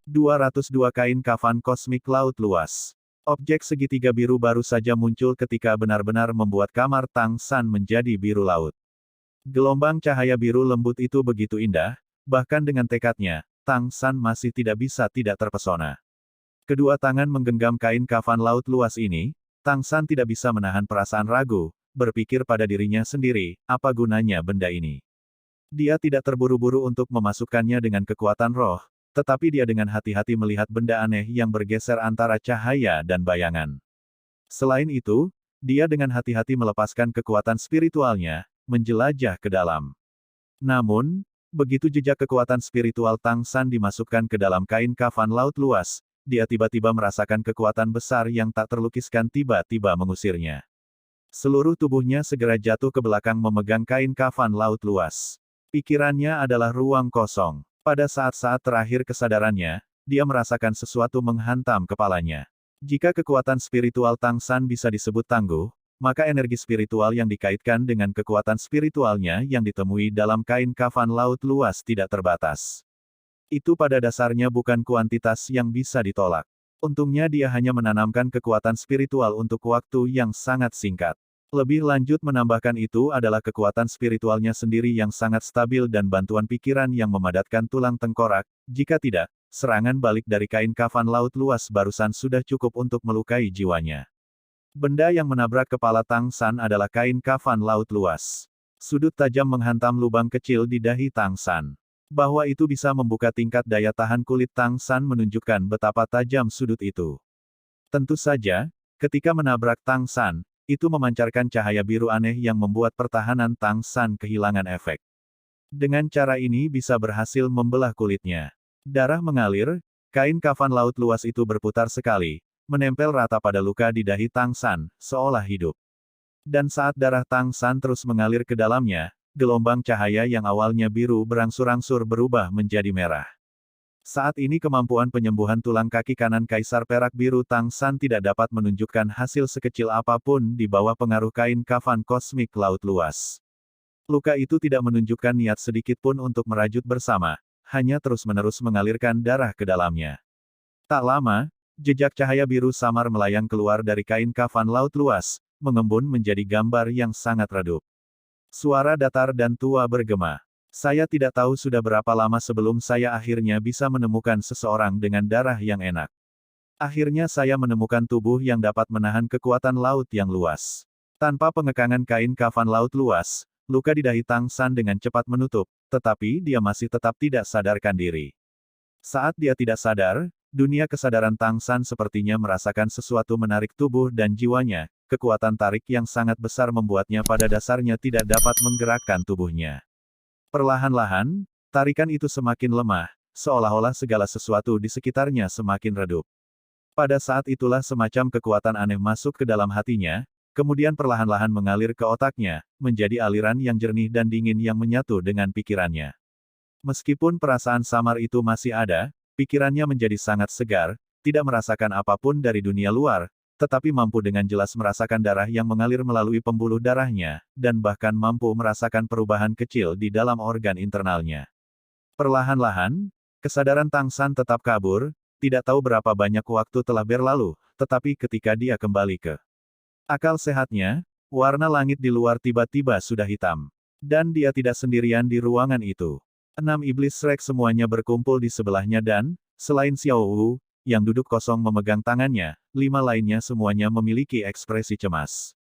202 kain kafan kosmik laut luas. Objek segitiga biru baru saja muncul ketika benar-benar membuat kamar Tang San menjadi biru laut. Gelombang cahaya biru lembut itu begitu indah, bahkan dengan tekadnya, Tang San masih tidak bisa tidak terpesona. Kedua tangan menggenggam kain kafan laut luas ini, Tang San tidak bisa menahan perasaan ragu, berpikir pada dirinya sendiri, apa gunanya benda ini. Dia tidak terburu-buru untuk memasukkannya dengan kekuatan roh, tetapi dia dengan hati-hati melihat benda aneh yang bergeser antara cahaya dan bayangan. Selain itu, dia dengan hati-hati melepaskan kekuatan spiritualnya, menjelajah ke dalam. Namun, begitu jejak kekuatan spiritual Tang San dimasukkan ke dalam kain kafan laut luas, dia tiba-tiba merasakan kekuatan besar yang tak terlukiskan tiba-tiba mengusirnya. Seluruh tubuhnya segera jatuh ke belakang memegang kain kafan laut luas. Pikirannya adalah ruang kosong. Pada saat-saat terakhir kesadarannya, dia merasakan sesuatu menghantam kepalanya. Jika kekuatan spiritual Tang San bisa disebut tangguh, maka energi spiritual yang dikaitkan dengan kekuatan spiritualnya yang ditemui dalam kain kafan laut luas tidak terbatas. Itu pada dasarnya bukan kuantitas yang bisa ditolak. Untungnya dia hanya menanamkan kekuatan spiritual untuk waktu yang sangat singkat. Lebih lanjut menambahkan itu adalah kekuatan spiritualnya sendiri yang sangat stabil dan bantuan pikiran yang memadatkan tulang tengkorak, jika tidak, serangan balik dari kain kafan laut luas barusan sudah cukup untuk melukai jiwanya. Benda yang menabrak kepala Tang San adalah kain kafan laut luas. Sudut tajam menghantam lubang kecil di dahi Tang San. Bahwa itu bisa membuka tingkat daya tahan kulit Tang San menunjukkan betapa tajam sudut itu. Tentu saja, ketika menabrak Tang San, itu memancarkan cahaya biru aneh yang membuat pertahanan Tang San kehilangan efek. Dengan cara ini bisa berhasil membelah kulitnya. Darah mengalir, kain kafan laut luas itu berputar sekali, menempel rata pada luka di dahi Tang San, seolah hidup. Dan saat darah Tang San terus mengalir ke dalamnya, gelombang cahaya yang awalnya biru berangsur-angsur berubah menjadi merah. Saat ini kemampuan penyembuhan tulang kaki kanan Kaisar Perak Biru Tang San tidak dapat menunjukkan hasil sekecil apapun di bawah pengaruh kain kafan kosmik laut luas. Luka itu tidak menunjukkan niat sedikit pun untuk merajut bersama, hanya terus-menerus mengalirkan darah ke dalamnya. Tak lama, jejak cahaya biru samar melayang keluar dari kain kafan laut luas, mengembun menjadi gambar yang sangat redup. Suara datar dan tua bergema. Saya tidak tahu sudah berapa lama sebelum saya akhirnya bisa menemukan seseorang dengan darah yang enak. Akhirnya saya menemukan tubuh yang dapat menahan kekuatan laut yang luas. Tanpa pengekangan kain kafan laut luas, luka di dahi Tang San dengan cepat menutup, tetapi dia masih tetap tidak sadarkan diri. Saat dia tidak sadar, dunia kesadaran Tang San sepertinya merasakan sesuatu menarik tubuh dan jiwanya, kekuatan tarik yang sangat besar membuatnya pada dasarnya tidak dapat menggerakkan tubuhnya. Perlahan-lahan, tarikan itu semakin lemah, seolah-olah segala sesuatu di sekitarnya semakin redup. Pada saat itulah semacam kekuatan aneh masuk ke dalam hatinya, kemudian perlahan-lahan mengalir ke otaknya, menjadi aliran yang jernih dan dingin yang menyatu dengan pikirannya. Meskipun perasaan samar itu masih ada, pikirannya menjadi sangat segar, tidak merasakan apapun dari dunia luar, tetapi mampu dengan jelas merasakan darah yang mengalir melalui pembuluh darahnya, dan bahkan mampu merasakan perubahan kecil di dalam organ internalnya. Perlahan-lahan, kesadaran Tang San tetap kabur, tidak tahu berapa banyak waktu telah berlalu, tetapi ketika dia kembali ke akal sehatnya, warna langit di luar tiba-tiba sudah hitam. Dan dia tidak sendirian di ruangan itu. 6 iblis Shrek semuanya berkumpul di sebelahnya dan, selain Xiao Wu, yang duduk kosong memegang tangannya, 5 lainnya semuanya memiliki ekspresi cemas.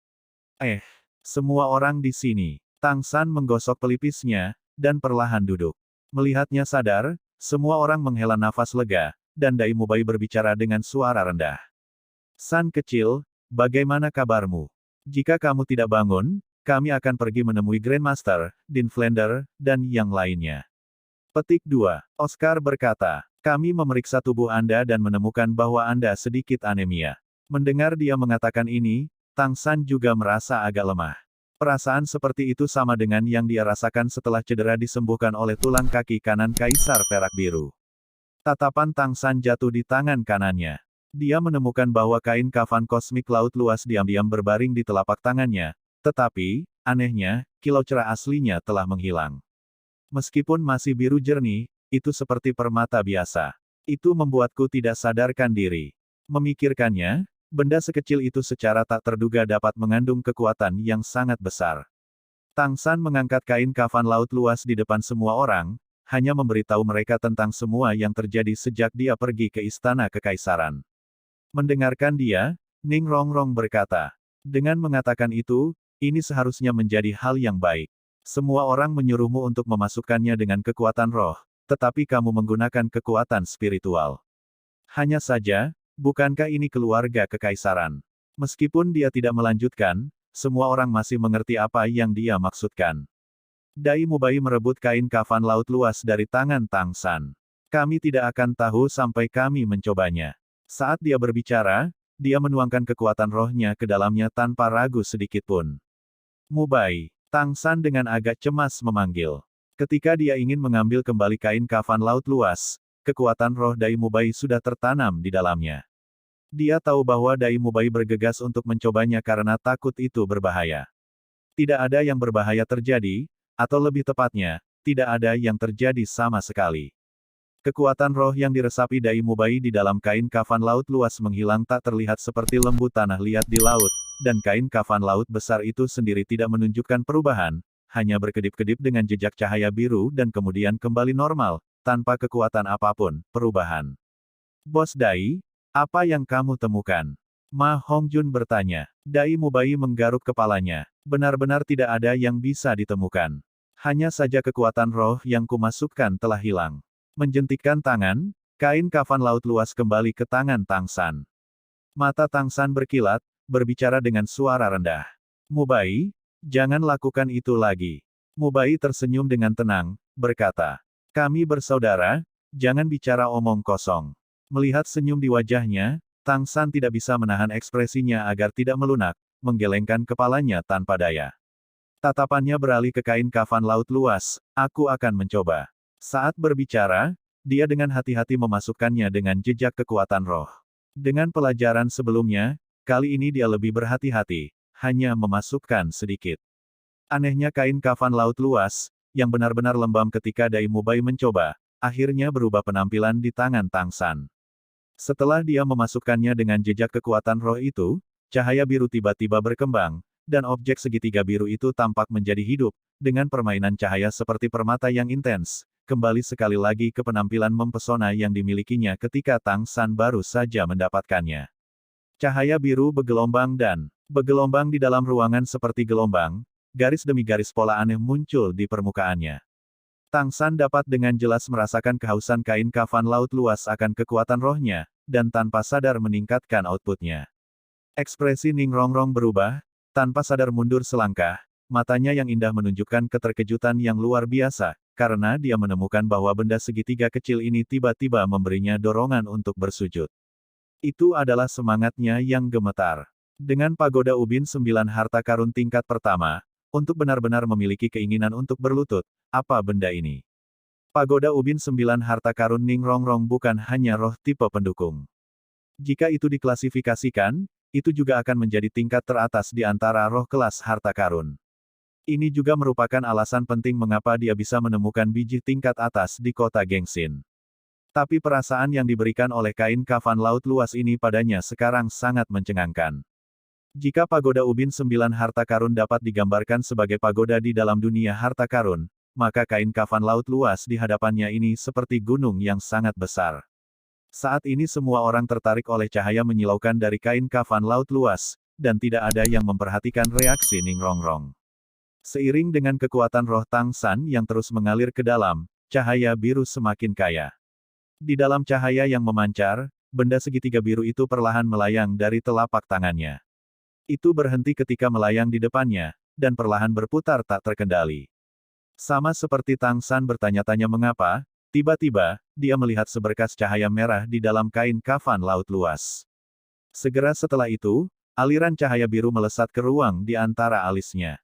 Semua orang di sini. Tang San menggosok pelipisnya, dan perlahan duduk. Melihatnya sadar, semua orang menghela nafas lega, dan Dai Mubai berbicara dengan suara rendah. San kecil, bagaimana kabarmu? Jika kamu tidak bangun, kami akan pergi menemui Grandmaster, Din Flender, dan yang lainnya. Petik 2. Oscar berkata, kami memeriksa tubuh Anda dan menemukan bahwa Anda sedikit anemia. Mendengar dia mengatakan ini, Tang San juga merasa agak lemah. Perasaan seperti itu sama dengan yang dia rasakan setelah cedera disembuhkan oleh tulang kaki kanan Kaisar Perak Biru. Tatapan Tang San jatuh di tangan kanannya. Dia menemukan bahwa kain kafan kosmik laut luas diam-diam berbaring di telapak tangannya, tetapi, anehnya, kilau cerah aslinya telah menghilang. Meskipun masih biru jernih, itu seperti permata biasa. Itu membuatku tidak sadarkan diri. Memikirkannya, benda sekecil itu secara tak terduga dapat mengandung kekuatan yang sangat besar. Tang San mengangkat kain kafan laut luas di depan semua orang, hanya memberitahu mereka tentang semua yang terjadi sejak dia pergi ke istana kekaisaran. Mendengarkan dia, Ning Rongrong berkata, dengan mengatakan itu, ini seharusnya menjadi hal yang baik. Semua orang menyuruhmu untuk memasukkannya dengan kekuatan roh, tetapi kamu menggunakan kekuatan spiritual. Hanya saja, bukankah ini keluarga kekaisaran? Meskipun dia tidak melanjutkan, semua orang masih mengerti apa yang dia maksudkan. Dai Mubai merebut kain kafan laut luas dari tangan Tang San. Kami tidak akan tahu sampai kami mencobanya. Saat dia berbicara, dia menuangkan kekuatan rohnya ke dalamnya tanpa ragu sedikitpun. Mubai, Tang San dengan agak cemas memanggil. Ketika dia ingin mengambil kembali kain kafan laut luas, kekuatan roh Dai Mubai sudah tertanam di dalamnya. Dia tahu bahwa Dai Mubai bergegas untuk mencobanya karena takut itu berbahaya. Tidak ada yang berbahaya terjadi, atau lebih tepatnya, tidak ada yang terjadi sama sekali. Kekuatan roh yang diresapi Dai Mubai di dalam kain kafan laut luas menghilang tak terlihat seperti lembu tanah liat di laut, dan kain kafan laut besar itu sendiri tidak menunjukkan perubahan, hanya berkedip-kedip dengan jejak cahaya biru dan kemudian kembali normal, tanpa kekuatan apapun, perubahan. Bos Dai, apa yang kamu temukan? Ma Hongjun bertanya. Dai Mubai menggaruk kepalanya. Benar-benar tidak ada yang bisa ditemukan. Hanya saja kekuatan roh yang kumasukkan telah hilang. Menjentikkan tangan, kain kafan laut luas kembali ke tangan Tang San. Mata Tang San berkilat, berbicara dengan suara rendah. Mubai, jangan lakukan itu lagi. Mubai tersenyum dengan tenang, berkata. Kami bersaudara, jangan bicara omong kosong. Melihat senyum di wajahnya, Tang San tidak bisa menahan ekspresinya agar tidak melunak, menggelengkan kepalanya tanpa daya. Tatapannya beralih ke kain kafan laut luas, aku akan mencoba. Saat berbicara, dia dengan hati-hati memasukkannya dengan jejak kekuatan roh. Dengan pelajaran sebelumnya, kali ini dia lebih berhati-hati, hanya memasukkan sedikit. Anehnya kain kafan laut luas, yang benar-benar lembam ketika Dai Mubai mencoba, akhirnya berubah penampilan di tangan Tang San. Setelah dia memasukkannya dengan jejak kekuatan roh itu, cahaya biru tiba-tiba berkembang, dan objek segitiga biru itu tampak menjadi hidup, dengan permainan cahaya seperti permata yang intens, kembali sekali lagi ke penampilan mempesona yang dimilikinya ketika Tang San baru saja mendapatkannya. Cahaya biru bergelombang dan bergelombang di dalam ruangan seperti gelombang, garis demi garis pola aneh muncul di permukaannya. Tang San dapat dengan jelas merasakan kehausan kain kafan laut luas akan kekuatan rohnya, dan tanpa sadar meningkatkan outputnya. Ekspresi Ning Rongrong berubah, tanpa sadar mundur selangkah, matanya yang indah menunjukkan keterkejutan yang luar biasa, karena dia menemukan bahwa benda segitiga kecil ini tiba-tiba memberinya dorongan untuk bersujud. Itu adalah semangatnya yang gemetar. Dengan pagoda ubin 9 harta karun tingkat pertama, untuk benar-benar memiliki keinginan untuk berlutut, apa benda ini? Pagoda ubin 9 harta karun Ning Rongrong bukan hanya roh tipe pendukung. Jika itu diklasifikasikan, itu juga akan menjadi tingkat teratas di antara roh kelas harta karun. Ini juga merupakan alasan penting mengapa dia bisa menemukan biji tingkat atas di kota Gengsin. Tapi perasaan yang diberikan oleh kain kafan laut luas ini padanya sekarang sangat mencengangkan. Jika pagoda ubin 9 harta karun dapat digambarkan sebagai pagoda di dalam dunia harta karun, maka kain kafan laut luas di hadapannya ini seperti gunung yang sangat besar. Saat ini semua orang tertarik oleh cahaya menyilaukan dari kain kafan laut luas, dan tidak ada yang memperhatikan reaksi Ning Rongrong. Seiring dengan kekuatan roh Tang San yang terus mengalir ke dalam, cahaya biru semakin kaya. Di dalam cahaya yang memancar, benda segitiga biru itu perlahan melayang dari telapak tangannya. Itu berhenti ketika melayang di depannya, dan perlahan berputar tak terkendali. Sama seperti Tang San bertanya-tanya mengapa, tiba-tiba, dia melihat seberkas cahaya merah di dalam kain kafan laut luas. Segera setelah itu, aliran cahaya biru melesat ke ruang di antara alisnya.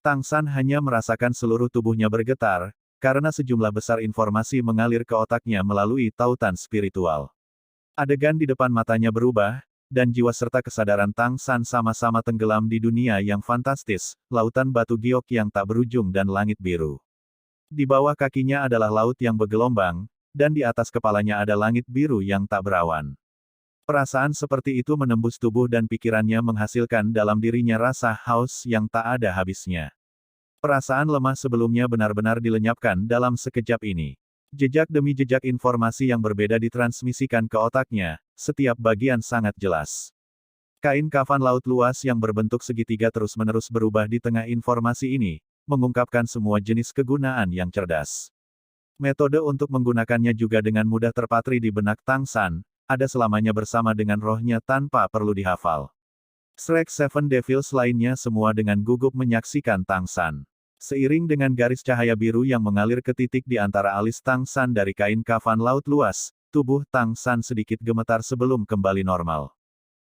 Tang San hanya merasakan seluruh tubuhnya bergetar, karena sejumlah besar informasi mengalir ke otaknya melalui tautan spiritual. Adegan di depan matanya berubah, dan jiwa serta kesadaran Tang San sama-sama tenggelam di dunia yang fantastis, lautan batu giok yang tak berujung dan langit biru. Di bawah kakinya adalah laut yang bergelombang, dan di atas kepalanya ada langit biru yang tak berawan. Perasaan seperti itu menembus tubuh dan pikirannya menghasilkan dalam dirinya rasa haus yang tak ada habisnya. Perasaan lemah sebelumnya benar-benar dilenyapkan dalam sekejap ini. Jejak demi jejak informasi yang berbeda ditransmisikan ke otaknya, setiap bagian sangat jelas. Kain kafan laut luas yang berbentuk segitiga terus-menerus berubah di tengah informasi ini, mengungkapkan semua jenis kegunaan yang cerdas. Metode untuk menggunakannya juga dengan mudah terpatri di benak Tang San, ada selamanya bersama dengan rohnya tanpa perlu dihafal. Shrek Seven Devils lainnya semua dengan gugup menyaksikan Tang San. Seiring dengan garis cahaya biru yang mengalir ke titik di antara alis Tang San dari kain kafan laut luas, tubuh Tang San sedikit gemetar sebelum kembali normal.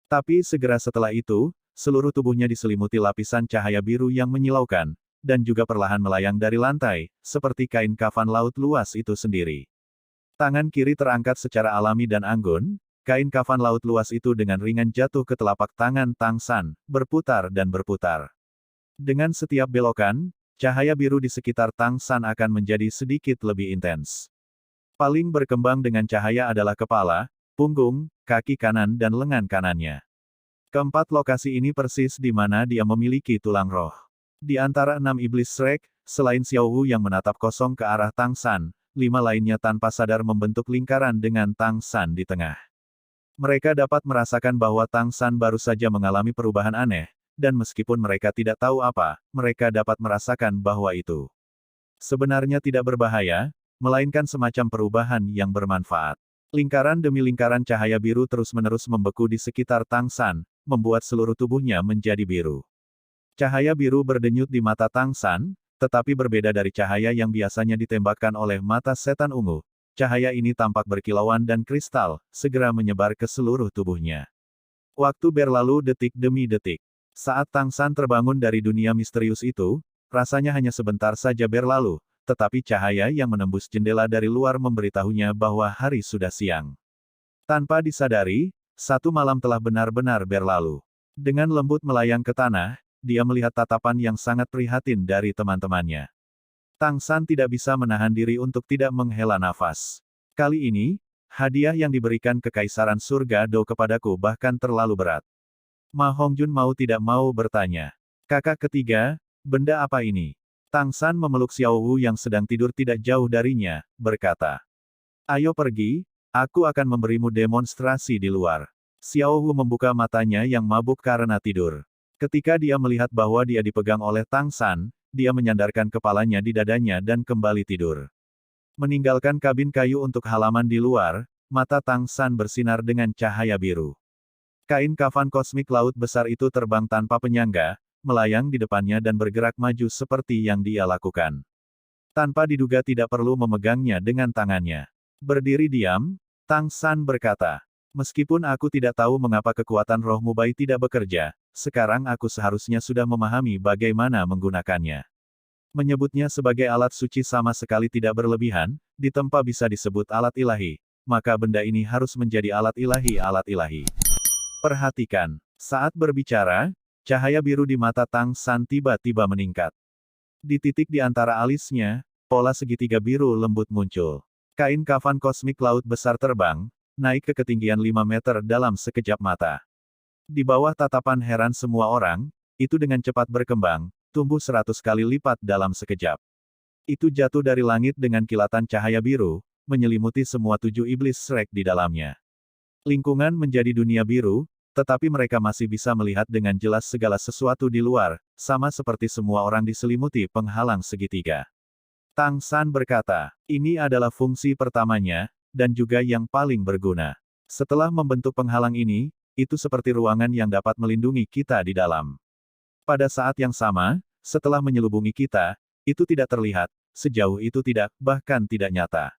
Tapi segera setelah itu, seluruh tubuhnya diselimuti lapisan cahaya biru yang menyilaukan, dan juga perlahan melayang dari lantai, seperti kain kafan laut luas itu sendiri. Tangan kiri terangkat secara alami dan anggun, kain kafan laut luas itu dengan ringan jatuh ke telapak tangan Tang San, berputar dan berputar. Dengan setiap belokan, cahaya biru di sekitar Tang San akan menjadi sedikit lebih intens. Paling berkembang dengan cahaya adalah kepala, punggung, kaki kanan dan lengan kanannya. Keempat lokasi ini persis di mana dia memiliki tulang roh. Di antara 6 iblis Shrek, selain Xiao Wu yang menatap kosong ke arah Tang San, 5 lainnya tanpa sadar membentuk lingkaran dengan Tang San di tengah. Mereka dapat merasakan bahwa Tang San baru saja mengalami perubahan aneh, dan meskipun mereka tidak tahu apa, mereka dapat merasakan bahwa itu sebenarnya tidak berbahaya, melainkan semacam perubahan yang bermanfaat. Lingkaran demi lingkaran cahaya biru terus-menerus membeku di sekitar Tang San, membuat seluruh tubuhnya menjadi biru. Cahaya biru berdenyut di mata Tang San, tetapi berbeda dari cahaya yang biasanya ditembakkan oleh mata setan ungu. Cahaya ini tampak berkilauan dan kristal, segera menyebar ke seluruh tubuhnya. Waktu berlalu detik demi detik. Saat Tang San terbangun dari dunia misterius itu, rasanya hanya sebentar saja berlalu, tetapi cahaya yang menembus jendela dari luar memberitahunya bahwa hari sudah siang. Tanpa disadari, satu malam telah benar-benar berlalu. Dengan lembut melayang ke tanah, dia melihat tatapan yang sangat prihatin dari teman-temannya. Tang San tidak bisa menahan diri untuk tidak menghela nafas. Kali ini, hadiah yang diberikan Kekaisaran Surga Do kepadaku bahkan terlalu berat. Ma Hongjun mau tidak mau bertanya. Kakak ketiga, benda apa ini? Tang San memeluk Xiao Wu yang sedang tidur tidak jauh darinya, berkata. Ayo pergi, aku akan memberimu demonstrasi di luar. Xiao Wu membuka matanya yang mabuk karena tidur. Ketika dia melihat bahwa dia dipegang oleh Tang San, dia menyandarkan kepalanya di dadanya dan kembali tidur. Meninggalkan kabin kayu untuk halaman di luar, mata Tang San bersinar dengan cahaya biru. Kain kafan kosmik laut besar itu terbang tanpa penyangga, melayang di depannya dan bergerak maju seperti yang dia lakukan. Tanpa diduga tidak perlu memegangnya dengan tangannya. Berdiri diam, Tang San berkata, meskipun aku tidak tahu mengapa kekuatan roh Mubai tidak bekerja, sekarang aku seharusnya sudah memahami bagaimana menggunakannya. Menyebutnya sebagai alat suci sama sekali tidak berlebihan, ditempa bisa disebut alat ilahi, maka benda ini harus menjadi alat ilahi. Perhatikan, saat berbicara, cahaya biru di mata Tang San tiba-tiba meningkat. Di titik di antara alisnya, pola segitiga biru lembut muncul. Kain kafan kosmik laut besar terbang, naik ke ketinggian 5 meter dalam sekejap mata. Di bawah tatapan heran semua orang, itu dengan cepat berkembang, tumbuh 100 kali lipat dalam sekejap. Itu jatuh dari langit dengan kilatan cahaya biru, menyelimuti semua 7 iblis Shrek di dalamnya. Lingkungan menjadi dunia biru, tetapi mereka masih bisa melihat dengan jelas segala sesuatu di luar, sama seperti semua orang diselimuti penghalang segitiga. Tang San berkata, ini adalah fungsi pertamanya, dan juga yang paling berguna. Setelah membentuk penghalang ini, itu seperti ruangan yang dapat melindungi kita di dalam. Pada saat yang sama, setelah menyelubungi kita, itu tidak terlihat, sejauh itu tidak, bahkan tidak nyata.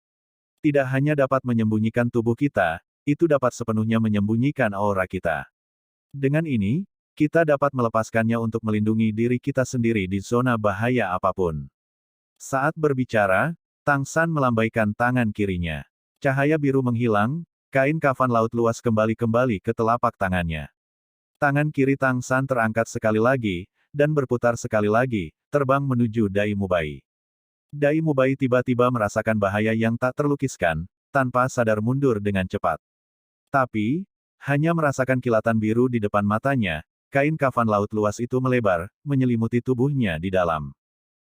Tidak hanya dapat menyembunyikan tubuh kita, itu dapat sepenuhnya menyembunyikan aura kita. Dengan ini, kita dapat melepaskannya untuk melindungi diri kita sendiri di zona bahaya apapun. Saat berbicara, Tang San melambaikan tangan kirinya. Cahaya biru menghilang, kain kafan laut luas kembali ke telapak tangannya. Tangan kiri Tang San terangkat sekali lagi, dan berputar sekali lagi, terbang menuju Dai Mubai. Dai Mubai tiba-tiba merasakan bahaya yang tak terlukiskan, tanpa sadar mundur dengan cepat. Tapi, hanya merasakan kilatan biru di depan matanya, kain kafan laut luas itu melebar, menyelimuti tubuhnya di dalam.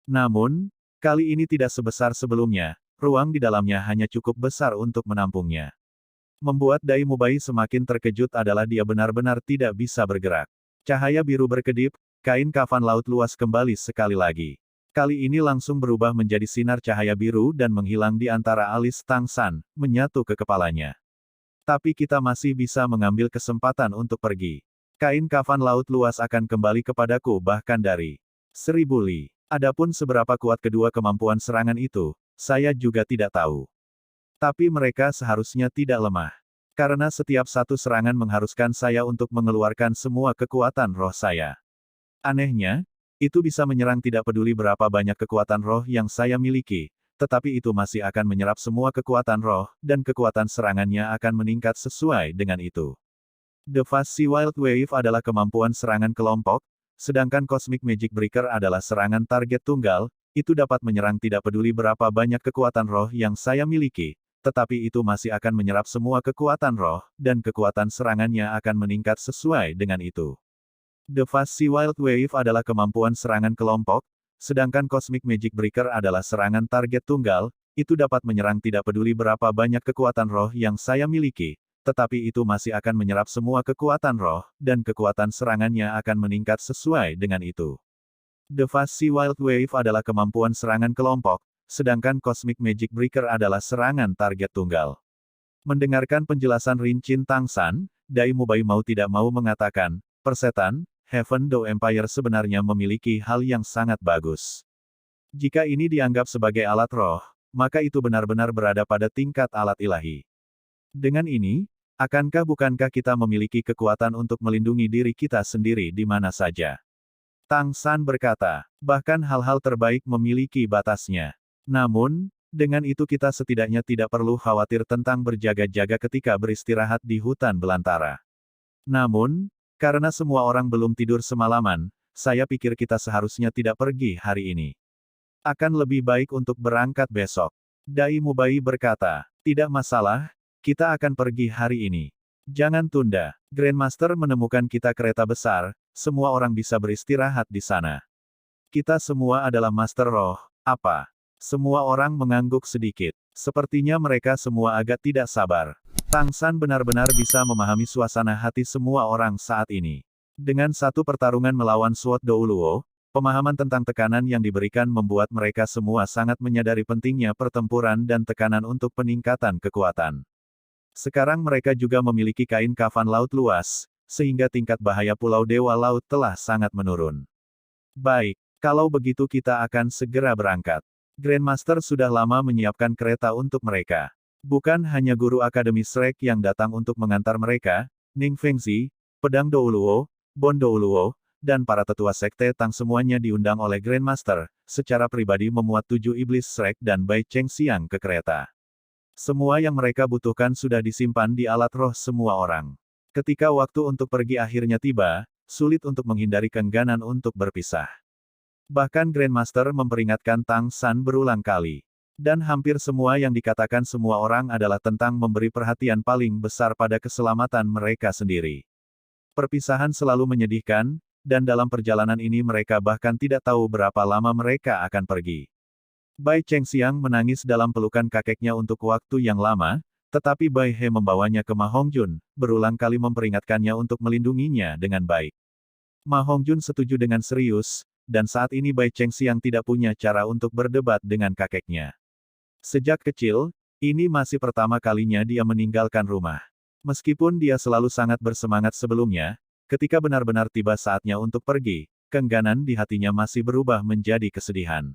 Namun, kali ini tidak sebesar sebelumnya, ruang di dalamnya hanya cukup besar untuk menampungnya. Membuat Dai Mubai semakin terkejut adalah dia benar-benar tidak bisa bergerak. Cahaya biru berkedip, kain kafan laut luas kembali sekali lagi. Kali ini langsung berubah menjadi sinar cahaya biru dan menghilang di antara alis Tang San, menyatu ke kepalanya. Tapi kita masih bisa mengambil kesempatan untuk pergi. Kain kafan laut luas akan kembali kepadaku bahkan dari 1000 li. Adapun seberapa kuat kedua kemampuan serangan itu, saya juga tidak tahu. Tapi mereka seharusnya tidak lemah. Karena setiap satu serangan mengharuskan saya untuk mengeluarkan semua kekuatan roh saya. Anehnya, itu bisa menyerang tidak peduli berapa banyak kekuatan roh yang saya miliki, tetapi itu masih akan menyerap semua kekuatan roh, dan kekuatan serangannya akan meningkat sesuai dengan itu. The Fast Sea Wild Wave adalah kemampuan serangan kelompok, sedangkan Cosmic Magic Breaker adalah serangan target tunggal, itu dapat menyerang tidak peduli berapa banyak kekuatan roh yang saya miliki, tetapi itu masih akan menyerap semua kekuatan roh, dan kekuatan serangannya akan meningkat sesuai dengan itu. The Fast Sea Wild Wave adalah kemampuan serangan kelompok, sedangkan Cosmic Magic Breaker adalah serangan target tunggal, itu dapat menyerang tidak peduli berapa banyak kekuatan roh yang saya miliki, tetapi itu masih akan menyerap semua kekuatan roh, dan kekuatan serangannya akan meningkat sesuai dengan itu. The Fast Sea Wild Wave adalah kemampuan serangan kelompok, sedangkan Cosmic Magic Breaker adalah serangan target tunggal. Mendengarkan penjelasan Rinchin Tang San, Dai Mubai mau tidak mau mengatakan, persetan, Heaven Dao Empire sebenarnya memiliki hal yang sangat bagus. Jika ini dianggap sebagai alat roh, maka itu benar-benar berada pada tingkat alat ilahi. Dengan ini, bukankah kita memiliki kekuatan untuk melindungi diri kita sendiri di mana saja? Tang San berkata, bahkan hal-hal terbaik memiliki batasnya. Namun, dengan itu kita setidaknya tidak perlu khawatir tentang berjaga-jaga ketika beristirahat di hutan belantara. Namun, karena semua orang belum tidur semalaman, saya pikir kita seharusnya tidak pergi hari ini. Akan lebih baik untuk berangkat besok. Dai Mubai berkata, tidak masalah, kita akan pergi hari ini. Jangan tunda. Grandmaster menemukan kita kereta besar, semua orang bisa beristirahat di sana. Kita semua adalah Master Roh, apa? Semua orang mengangguk sedikit. Sepertinya mereka semua agak tidak sabar. Tang San benar-benar bisa memahami suasana hati semua orang saat ini. Dengan satu pertarungan melawan Sword Douluo, pemahaman tentang tekanan yang diberikan membuat mereka semua sangat menyadari pentingnya pertempuran dan tekanan untuk peningkatan kekuatan. Sekarang mereka juga memiliki kain kafan laut luas, sehingga tingkat bahaya Pulau Dewa Laut telah sangat menurun. Baik, kalau begitu kita akan segera berangkat. Grandmaster sudah lama menyiapkan kereta untuk mereka. Bukan hanya guru Akademi Shrek yang datang untuk mengantar mereka, Ning Fengzi, Pedang Douluo, Bon Douluo, dan para tetua sekte Tang semuanya diundang oleh Grandmaster, secara pribadi memuat 7 iblis Shrek dan Bai Cheng Xiang ke kereta. Semua yang mereka butuhkan sudah disimpan di alat roh semua orang. Ketika waktu untuk pergi akhirnya tiba, sulit untuk menghindari keengganan untuk berpisah. Bahkan Grandmaster memperingatkan Tang San berulang kali. Dan hampir semua yang dikatakan semua orang adalah tentang memberi perhatian paling besar pada keselamatan mereka sendiri. Perpisahan selalu menyedihkan, dan dalam perjalanan ini mereka bahkan tidak tahu berapa lama mereka akan pergi. Bai Cheng Xiang menangis dalam pelukan kakeknya untuk waktu yang lama, tetapi Bai He membawanya ke Ma Hongjun, berulang kali memperingatkannya untuk melindunginya dengan baik. Ma Hongjun setuju dengan serius, dan saat ini Bai Cheng Xiang tidak punya cara untuk berdebat dengan kakeknya. Sejak kecil, ini masih pertama kalinya dia meninggalkan rumah. Meskipun dia selalu sangat bersemangat sebelumnya, ketika benar-benar tiba saatnya untuk pergi, keengganan di hatinya masih berubah menjadi kesedihan.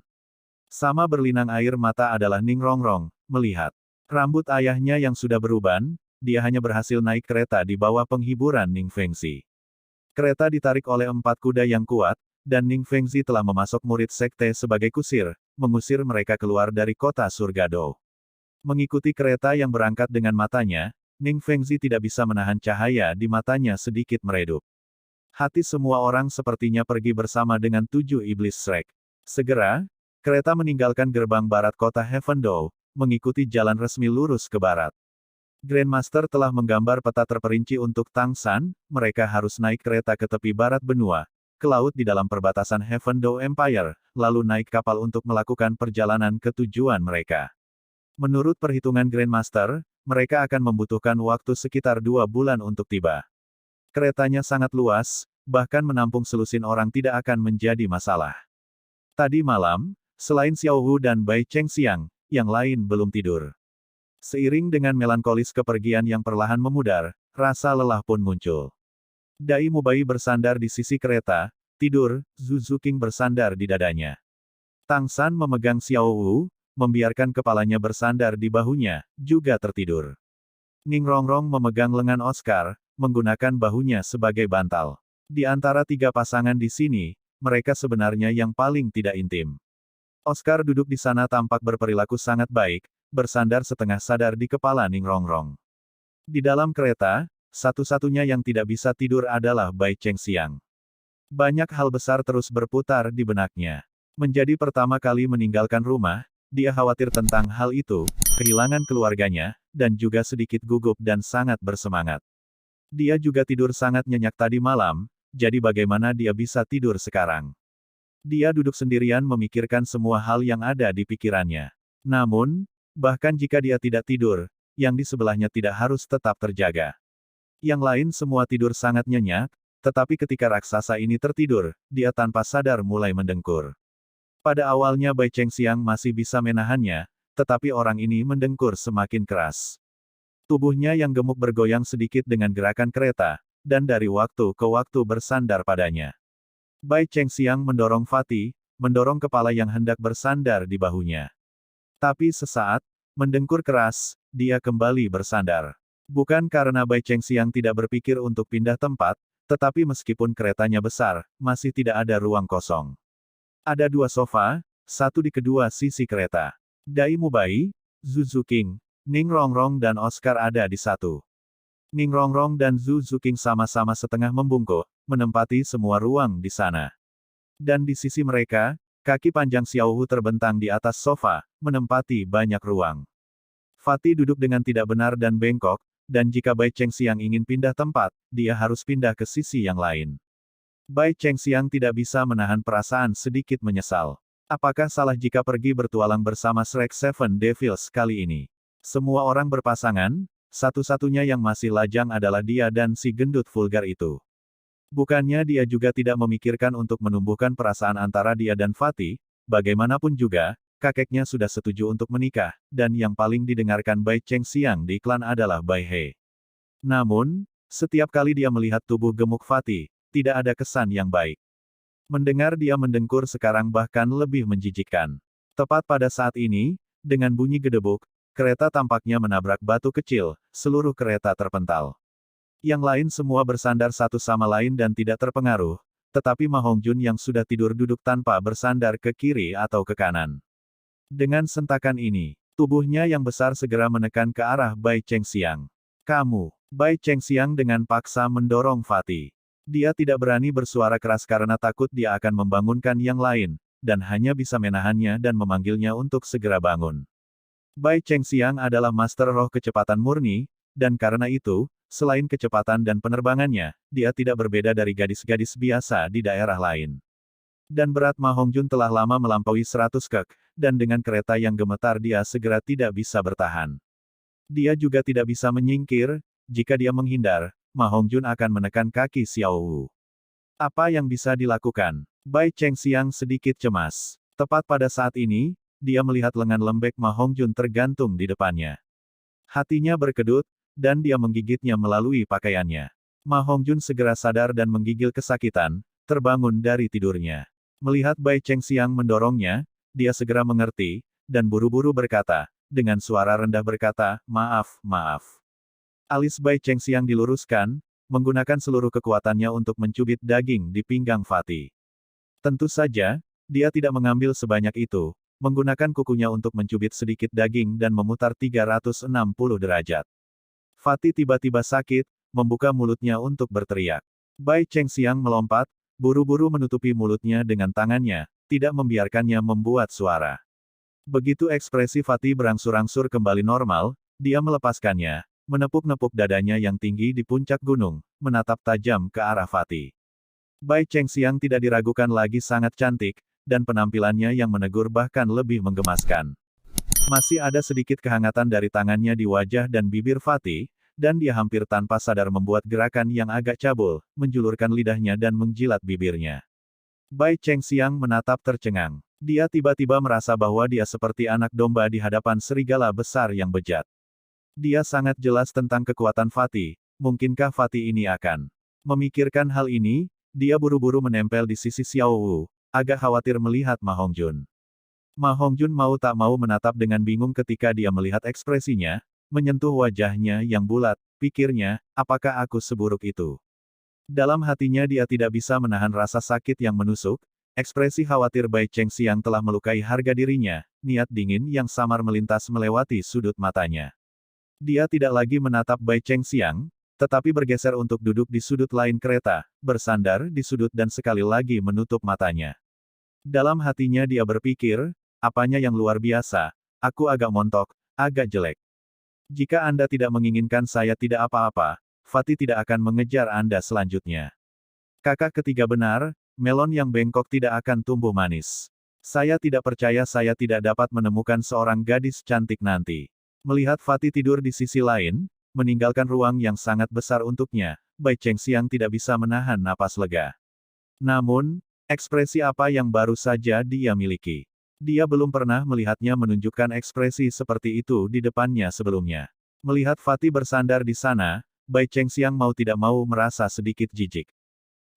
Sama berlinang air mata adalah Ning Rongrong, melihat rambut ayahnya yang sudah beruban, dia hanya berhasil naik kereta di bawah penghiburan Ning Fengzi. Kereta ditarik oleh 4 kuda yang kuat, dan Ning Fengzi telah memasok murid sekte sebagai kusir, mengusir mereka keluar dari kota surga Dou. Mengikuti kereta yang berangkat dengan matanya, Ning Fengzi tidak bisa menahan cahaya di matanya sedikit meredup. Hati semua orang sepertinya pergi bersama dengan 7 iblis Shrek. Segera, kereta meninggalkan gerbang barat kota Heaven Dou, mengikuti jalan resmi lurus ke barat. Grandmaster telah menggambar peta terperinci untuk Tang San, mereka harus naik kereta ke tepi barat benua, ke laut di dalam perbatasan Heaven Dao Empire, lalu naik kapal untuk melakukan perjalanan ke tujuan mereka. Menurut perhitungan Grandmaster, mereka akan membutuhkan waktu sekitar 2 bulan untuk tiba. Keretanya sangat luas, bahkan menampung selusin orang tidak akan menjadi masalah. Tadi malam, selain Xiao Wu dan Bai Chengxiang, yang lain belum tidur. Seiring dengan melankolis kepergian yang perlahan memudar, rasa lelah pun muncul. Dai Mubai bersandar di sisi kereta, tidur, Zhu Zuqing bersandar di dadanya. Tang San memegang Xiao Wu, membiarkan kepalanya bersandar di bahunya, juga tertidur. Ning Rongrong memegang lengan Oscar, menggunakan bahunya sebagai bantal. Di antara 3 pasangan di sini, mereka sebenarnya yang paling tidak intim. Oscar duduk di sana tampak berperilaku sangat baik, bersandar setengah sadar di kepala Ning Rongrong. Di dalam kereta, satu-satunya yang tidak bisa tidur adalah Bai Chengxiang. Banyak hal besar terus berputar di benaknya. Menjadi pertama kali meninggalkan rumah, dia khawatir tentang hal itu, kehilangan keluarganya, dan juga sedikit gugup dan sangat bersemangat. Dia juga tidur sangat nyenyak tadi malam, jadi bagaimana dia bisa tidur sekarang? Dia duduk sendirian memikirkan semua hal yang ada di pikirannya. Namun, bahkan jika dia tidak tidur, yang di sebelahnya tidak harus tetap terjaga. Yang lain semua tidur sangat nyenyak, tetapi ketika raksasa ini tertidur, dia tanpa sadar mulai mendengkur. Pada awalnya Bai Chengxiang masih bisa menahannya, tetapi orang ini mendengkur semakin keras. Tubuhnya yang gemuk bergoyang sedikit dengan gerakan kereta, dan dari waktu ke waktu bersandar padanya. Bai Chengxiang mendorong Fatih, mendorong kepala yang hendak bersandar di bahunya. Tapi sesaat, mendengkur keras, dia kembali bersandar. Bukan karena Bai Chengxiang tidak berpikir untuk pindah tempat, tetapi meskipun keretanya besar, masih tidak ada ruang kosong. Ada 2 sofa, satu di kedua sisi kereta. Dai Mubai, Zhu Zuqing, Ning Rongrong dan Oscar ada di satu. Ning Rongrong dan Zhu Zuqing sama-sama setengah membungkuk, menempati semua ruang di sana. Dan di sisi mereka, kaki panjang Xiao Wu terbentang di atas sofa, menempati banyak ruang. Fatih duduk dengan tidak benar dan bengkok, dan jika Bai Chengxiang ingin pindah tempat, dia harus pindah ke sisi yang lain. Bai Chengxiang tidak bisa menahan perasaan sedikit menyesal. Apakah salah jika pergi bertualang bersama Shrek Seven Devils kali ini? Semua orang berpasangan, satu-satunya yang masih lajang adalah dia dan si gendut vulgar itu. Bukannya dia juga tidak memikirkan untuk menumbuhkan perasaan antara dia dan Fatih, bagaimanapun juga, kakeknya sudah setuju untuk menikah, dan yang paling didengarkan Bai Chengxiang di iklan adalah Bai He. Namun, setiap kali dia melihat tubuh gemuk Fatih, tidak ada kesan yang baik. Mendengar dia mendengkur sekarang bahkan lebih menjijikkan. Tepat pada saat ini, dengan bunyi gedebuk, kereta tampaknya menabrak batu kecil, seluruh kereta terpental. Yang lain semua bersandar satu sama lain dan tidak terpengaruh, tetapi Ma Hongjun yang sudah tidur duduk tanpa bersandar ke kiri atau ke kanan. Dengan sentakan ini, tubuhnya yang besar segera menekan ke arah Bai Chengxiang. Kamu, Bai Chengxiang dengan paksa mendorong Fatih. Dia tidak berani bersuara keras karena takut dia akan membangunkan yang lain, dan hanya bisa menahannya dan memanggilnya untuk segera bangun. Bai Chengxiang adalah master roh kecepatan murni, dan karena itu, selain kecepatan dan penerbangannya, dia tidak berbeda dari gadis-gadis biasa di daerah lain. Dan berat Ma Hongjun telah lama melampaui 100 kek, dan dengan kereta yang gemetar dia segera tidak bisa bertahan. Dia juga tidak bisa menyingkir, jika dia menghindar, Ma Hongjun akan menekan kaki Xiao Wu. Apa yang bisa dilakukan? Bai Chengxiang sedikit cemas. Tepat pada saat ini, dia melihat lengan lembek Ma Hongjun tergantung di depannya. Hatinya berkedut, dan dia menggigitnya melalui pakaiannya. Ma Hongjun segera sadar dan menggigil kesakitan, terbangun dari tidurnya. Melihat Bai Chengxiang mendorongnya, dia segera mengerti, dan buru-buru berkata, dengan suara rendah berkata, "Maaf, maaf." Alis Bai Chengxiang diluruskan, menggunakan seluruh kekuatannya untuk mencubit daging di pinggang Fatih. Tentu saja, dia tidak mengambil sebanyak itu, menggunakan kukunya untuk mencubit sedikit daging dan memutar 360 derajat. Fatih tiba-tiba sakit, membuka mulutnya untuk berteriak. Bai Chengxiang melompat, buru-buru menutupi mulutnya dengan tangannya, tidak membiarkannya membuat suara. Begitu ekspresi Fatih berangsur-angsur kembali normal, dia melepaskannya, menepuk-nepuk dadanya yang tinggi di puncak gunung, menatap tajam ke arah Fatih. Bai Chengxiang tidak diragukan lagi sangat cantik, dan penampilannya yang menegur bahkan lebih menggemaskan. Masih ada sedikit kehangatan dari tangannya di wajah dan bibir Fatih, dan dia hampir tanpa sadar membuat gerakan yang agak cabul, menjulurkan lidahnya dan menjilat bibirnya. Bai Chengxiang menatap tercengang. Dia tiba-tiba merasa bahwa dia seperti anak domba di hadapan serigala besar yang bejat. Dia sangat jelas tentang kekuatan Fatih, mungkinkah Fatih ini akan memikirkan hal ini, dia buru-buru menempel di sisi Xiao Wu, agak khawatir melihat Ma Hongjun. Ma Hongjun mau tak mau menatap dengan bingung ketika dia melihat ekspresinya, menyentuh wajahnya yang bulat, pikirnya, apakah aku seburuk itu? Dalam hatinya dia tidak bisa menahan rasa sakit yang menusuk, ekspresi khawatir Bai Chengxiang telah melukai harga dirinya, niat dingin yang samar melintas melewati sudut matanya. Dia tidak lagi menatap Bai Chengxiang, tetapi bergeser untuk duduk di sudut lain kereta, bersandar di sudut dan sekali lagi menutup matanya. Dalam hatinya dia berpikir, apanya yang luar biasa, aku agak montok, agak jelek. Jika Anda tidak menginginkan saya tidak apa-apa, Fatih tidak akan mengejar Anda selanjutnya. Kakak ketiga benar, melon yang bengkok tidak akan tumbuh manis. Saya tidak percaya saya tidak dapat menemukan seorang gadis cantik nanti. Melihat Fatih tidur di sisi lain, meninggalkan ruang yang sangat besar untuknya, Bai Chengxiang tidak bisa menahan napas lega. Namun, ekspresi apa yang baru saja dia miliki? Dia belum pernah melihatnya menunjukkan ekspresi seperti itu di depannya sebelumnya. Melihat Fatih bersandar di sana, Bai Chengxiang mau tidak mau merasa sedikit jijik.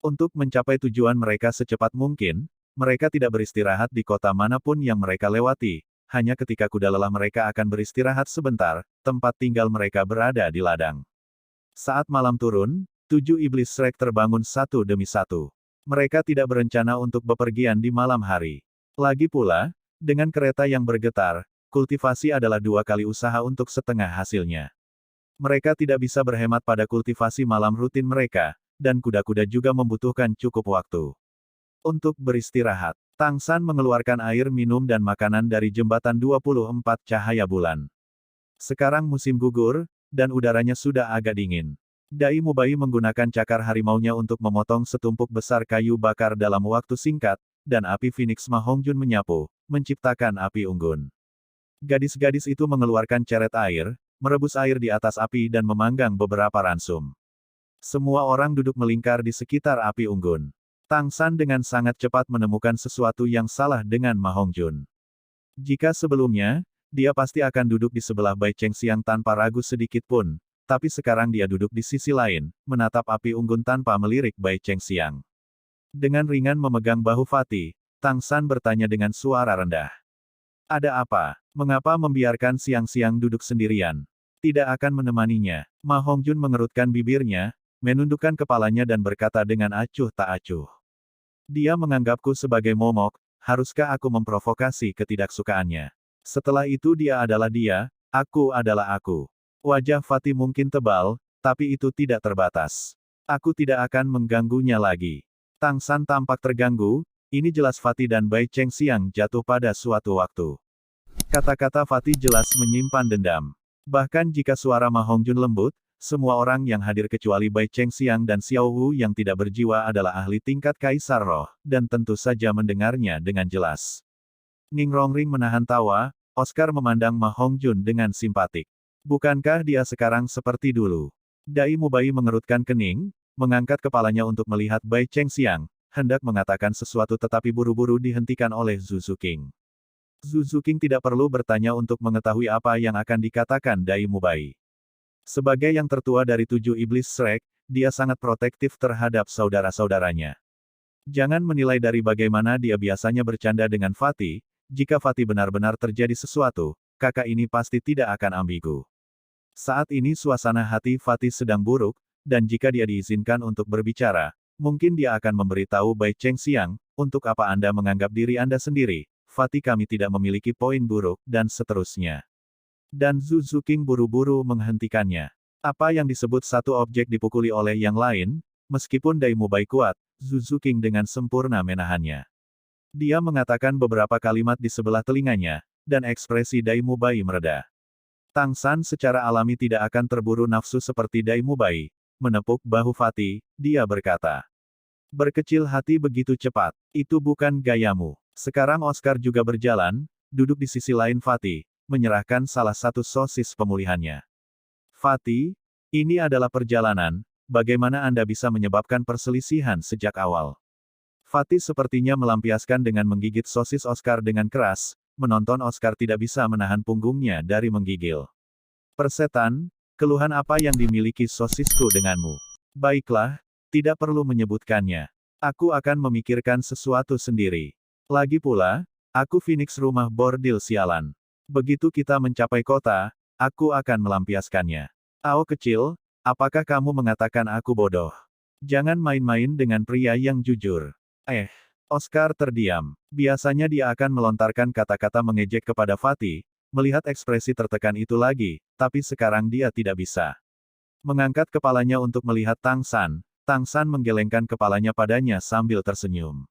Untuk mencapai tujuan mereka secepat mungkin, mereka tidak beristirahat di kota manapun yang mereka lewati, hanya ketika kuda lelah mereka akan beristirahat sebentar, tempat tinggal mereka berada di ladang. Saat malam turun, 7 iblis Shrek terbangun satu demi satu. Mereka tidak berencana untuk bepergian di malam hari. Lagi pula, dengan kereta yang bergetar, kultivasi adalah 2 kali usaha untuk setengah hasilnya. Mereka tidak bisa berhemat pada kultivasi malam rutin mereka, dan kuda-kuda juga membutuhkan cukup waktu untuk beristirahat. Tang San mengeluarkan air minum dan makanan dari jembatan 24 cahaya bulan. Sekarang musim gugur, dan udaranya sudah agak dingin. Dai Mubai menggunakan cakar harimaunya untuk memotong setumpuk besar kayu bakar dalam waktu singkat, dan api Phoenix Ma Hongjun menyapu, menciptakan api unggun. Gadis-gadis itu mengeluarkan ceret air, merebus air di atas api dan memanggang beberapa ransum. Semua orang duduk melingkar di sekitar api unggun. Tang San dengan sangat cepat menemukan sesuatu yang salah dengan Ma Hongjun. Jika sebelumnya, dia pasti akan duduk di sebelah Bai Chengxiang tanpa ragu sedikit pun, tapi sekarang dia duduk di sisi lain, menatap api unggun tanpa melirik Bai Chengxiang. Dengan ringan memegang bahu Fatih, Tang San bertanya dengan suara rendah. Ada apa? Mengapa membiarkan siang-siang duduk sendirian? Tidak akan menemaninya. Ma Hongjun mengerutkan bibirnya, menundukkan kepalanya dan berkata dengan acuh tak acuh. Dia menganggapku sebagai momok, haruskah aku memprovokasi ketidaksukaannya? Setelah itu dia adalah dia, aku adalah aku. Wajah Fatih mungkin tebal, tapi itu tidak terbatas. Aku tidak akan mengganggunya lagi. Tang San tampak terganggu, ini jelas Fatih dan Bai Chengxiang jatuh pada suatu waktu. Kata-kata Fatih jelas menyimpan dendam. Bahkan jika suara Ma Hongjun lembut, semua orang yang hadir kecuali Bai Chengxiang dan Xiao Wu yang tidak berjiwa adalah ahli tingkat Kaisar Roh, dan tentu saja mendengarnya dengan jelas. Ning Rongring menahan tawa, Oscar memandang Ma Hongjun dengan simpatik. Bukankah dia sekarang seperti dulu? Dai Mubai mengerutkan kening, mengangkat kepalanya untuk melihat Bai Chengxiang, hendak mengatakan sesuatu tetapi buru-buru dihentikan oleh Zhu Zuqing. Zhu Zuqing tidak perlu bertanya untuk mengetahui apa yang akan dikatakan Dai Mubai. Sebagai yang tertua dari 7 iblis Shrek, dia sangat protektif terhadap saudara-saudaranya. Jangan menilai dari bagaimana dia biasanya bercanda dengan Fatih, jika Fatih benar-benar terjadi sesuatu, kakak ini pasti tidak akan ambigu. Saat ini suasana hati Fatih sedang buruk, dan jika dia diizinkan untuk berbicara, mungkin dia akan memberitahu Bai Chengxiang, untuk apa Anda menganggap diri Anda sendiri, Fatih kami tidak memiliki poin buruk, dan seterusnya. Dan Zhu Zuqing buru-buru menghentikannya. Apa yang disebut satu objek dipukuli oleh yang lain, meskipun Dai Mubai kuat, Zhu Zuqing dengan sempurna menahannya. Dia mengatakan beberapa kalimat di sebelah telinganya, dan ekspresi Dai Mubai mereda. Tang San secara alami tidak akan terburu nafsu seperti Dai Mubai. Menepuk bahu Fatih, dia berkata. Berkecil hati begitu cepat. Itu bukan gayamu. Sekarang Oscar juga berjalan, duduk di sisi lain Fatih, menyerahkan salah satu sosis pemulihannya. Fatih, ini adalah perjalanan, bagaimana Anda bisa menyebabkan perselisihan sejak awal? Fatih sepertinya melampiaskan dengan menggigit sosis Oscar dengan keras, menonton Oscar tidak bisa menahan punggungnya dari menggigil. Persetan, keluhan apa yang dimiliki sosisku denganmu? Baiklah, tidak perlu menyebutkannya. Aku akan memikirkan sesuatu sendiri. Lagi pula, aku Phoenix rumah bordil sialan. Begitu kita mencapai kota, aku akan melampiaskannya. Ao kecil, apakah kamu mengatakan aku bodoh? Jangan main-main dengan pria yang jujur. Oscar terdiam. Biasanya dia akan melontarkan kata-kata mengejek kepada Fatih, melihat ekspresi tertekan itu lagi, tapi sekarang dia tidak bisa. Mengangkat kepalanya untuk melihat Tang San menggelengkan kepalanya padanya sambil tersenyum.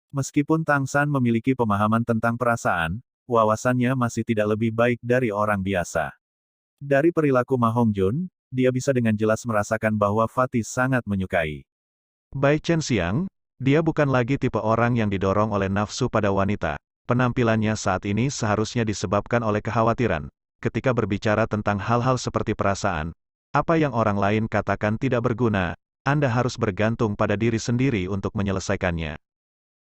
Meskipun Tang San memiliki pemahaman tentang perasaan, wawasannya masih tidak lebih baik dari orang biasa. Dari perilaku Ma Hongjun, dia bisa dengan jelas merasakan bahwa Fatih sangat menyukai Bai Chen-xiang. Dia bukan lagi tipe orang yang didorong oleh nafsu pada wanita. Penampilannya saat ini seharusnya disebabkan oleh kekhawatiran. Ketika berbicara tentang hal-hal seperti perasaan, apa yang orang lain katakan tidak berguna, Anda harus bergantung pada diri sendiri untuk menyelesaikannya.